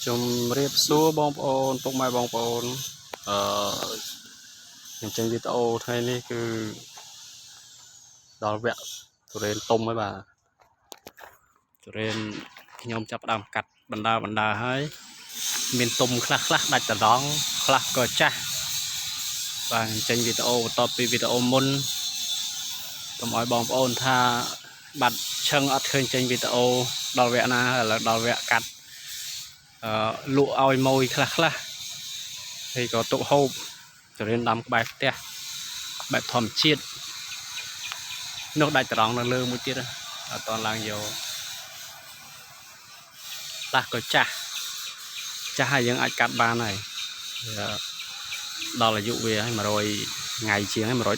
ជំរាបសួរបងប្អូនពុកម៉ែបងប្អូនខ្ញុំចេញវីដេអូថ្ងៃនេះគឺដល់វគ្គទុរេនទុំហើយបាទទុរេនខ្ញុំចាប់ផ្ដើមកាត់បណ្ដាហើយមានទុំខ្លះដាច់តដងខ្លះក៏ចាស់បាទខ្ញុំចេញវីដេអូបន្ទាប់ពីវីដេអូមុនកុំឲ្យបងប្អូនថាបាត់ឈឹងអត់ឃើញចេញវីដេអូដល់វគ្គណាឥឡូវដល់វគ្គកាត់លក់ឲ្យម៉ួយខ្លះហើយក៏ទុកហូបទុរេនដាំក្បែរផ្ទះបែបធម្មជាតិនោះដាច់ត្រង់នៅលើមួយទៀតអត់តឡើងយកខ្លះក៏ចាស់ហើយយើងអាចកាត់បានហើយដល់អាយុវាឲ្យ100ថ្ងៃជាងហើយ110ហើយ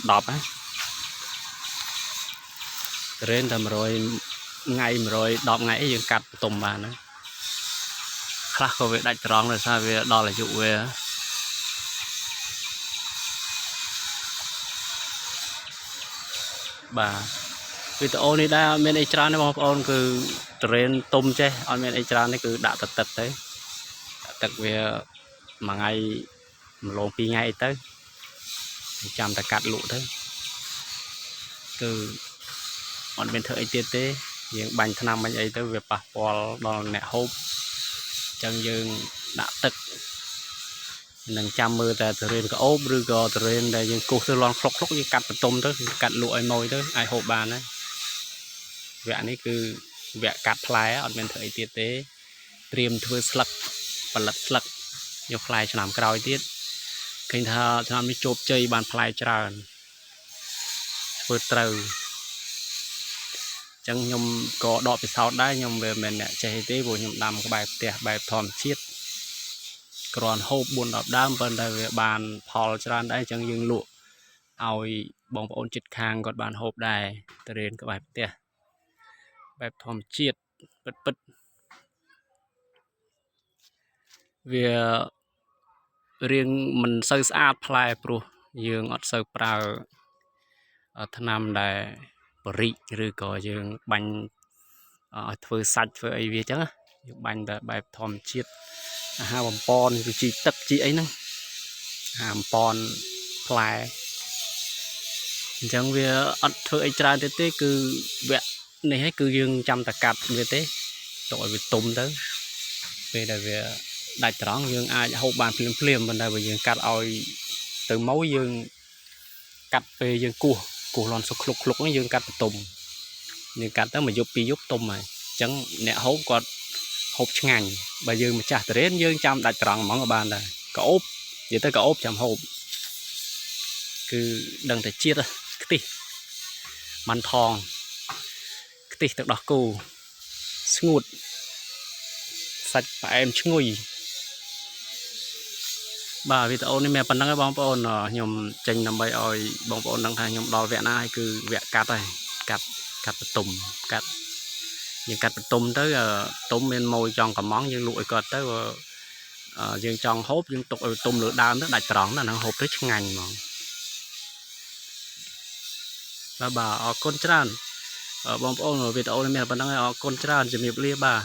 ទុរេនតែ100ថ្ងៃ110ថ្ងៃយើងកាត់បន្ទុំបានហើយខ្លះក៏វាដាច់ត្រង់ដោយសារវាដល់អាយុវាបាទវីដេអូនេះដែរអត់មានអីច្រើនទេបងប្អូនគឺទុរេនទុំចេះអត់មានអីច្រើនទេគឺដាក់ទឹកទៅទឹកវាមួយថ្ងៃម្លង2ថ្ងៃអីទៅចាំតែកាត់លក់ទៅគឺអត់មានធ្វើអីទៀតទេយើងបាញ់ថ្នាំបាញ់អីទៅវាប៉ះពាល់ដល់អ្នកហូបអញ្ចឹងយើងដាក់ទឹកនឹងចាំមើលតែទុរេនក្អូបឬក៏ទុរេនដែលយើងគោះទៅលន់ខ្លុកយើងកាត់បន្ទុំទៅកាត់លក់ឲ្យម៉ួយទៅអាចហូបបានហើយវគ្គនេះគឺវគ្គកាត់ផ្លែអត់មានធ្វើអីទៀតទេត្រៀមធ្វើស្លឹកផលិតស្លឹកយកផ្លែឆ្នាំក្រោយទៀតឃើញថាឆ្នាំនេះជោគជ័យបានផ្លែច្រើនធ្វើត្រូវអញ្ចឹងខ្ញុំក៏ដកពិសោធន៍ដែរខ្ញុំវាមិនអ្នកចេះទេព្រោះខ្ញុំដាំក្បែរផ្ទះបែបធម្មជាតិគ្រាន់ហូប4-10ដើមប៉ុន្តែវាបានផលច្រើនដែរអញ្ចឹងយើងលក់ឲ្យបងប្អូនជិតខាងគាត់បានហូបដែរទុរេនក្បែរផ្ទះបែបធម្មជាតិពិតវារៀងមិនសូវស្អាតផ្លែព្រោះយើងអត់សូវប្រើថ្នាំដែលបរិចឬក៏យើងបាញ់ឲ្យធ្វើសាច់ធ្វើអីវាចឹងយើងបាញ់តែបែបធម្មជាតិអាហារបំពន់គឺជីទឹកជីអីហ្នឹងអាហារបំពន់ផ្លែអញ្ចឹងវាអត់ធ្វើអីច្រើនទេគឺវគ្គនេះហើយគឺយើងចាំតែកាត់វាទេទុកឲ្យវាទុំទៅពេលដែលវាដាច់ត្រង់យើងអាចហូបបានភ្លាមប៉ុន្តែបើយើងកាត់ឲ្យទៅម៉ូយយើងកាត់ពេលយើងគោះលន់សុកឃ្លុកហ្នឹងយើងកាត់បន្ទុំយើងកាត់ទៅមួយយប់2យប់ទុំហើយអញ្ចឹងអ្នកហូបគាត់ហូបឆ្ងាញ់បើយើងម្ចាស់ទុរេនយើងចាំដាច់ត្រង់ហ្មងក៏បានដែរក្អូបនិយាយទៅក្អូបចាំហូបគឺដឹងតែជាតិខ្ទិះម៉ាន់ថងខ្ទិះទឹកដោះគោស្ងួតសាច់ផ្អែមឈ្ងុយបាទវីដេអូនេះមានប៉ុណ្្នឹងឯងបងប្អូនខ្ញុំចេញដើម្បីឲ្យបងប្អូនដឹងថាខ្ញុំដល់វគ្គណាហើយគឺវគ្គកាត់ហើយកាត់បន្ទុំយើងកាត់បន្ទុំទៅទុំមានម៉ួយចង់កំងយើងលក់ឲ្យគាត់ទៅយើងចង់ហូបយើងទុកឲ្យទុំលើដើមទៅដាច់ត្រង់ណាហ្នឹងហូបទៅឆ្ងាញ់ហ្មងបាទអរគុណច្រើនបងប្អូនវីដេអូនេះមានប៉ុណ្្នឹងឯងអរគុណច្រើនជំរាបលាបាទ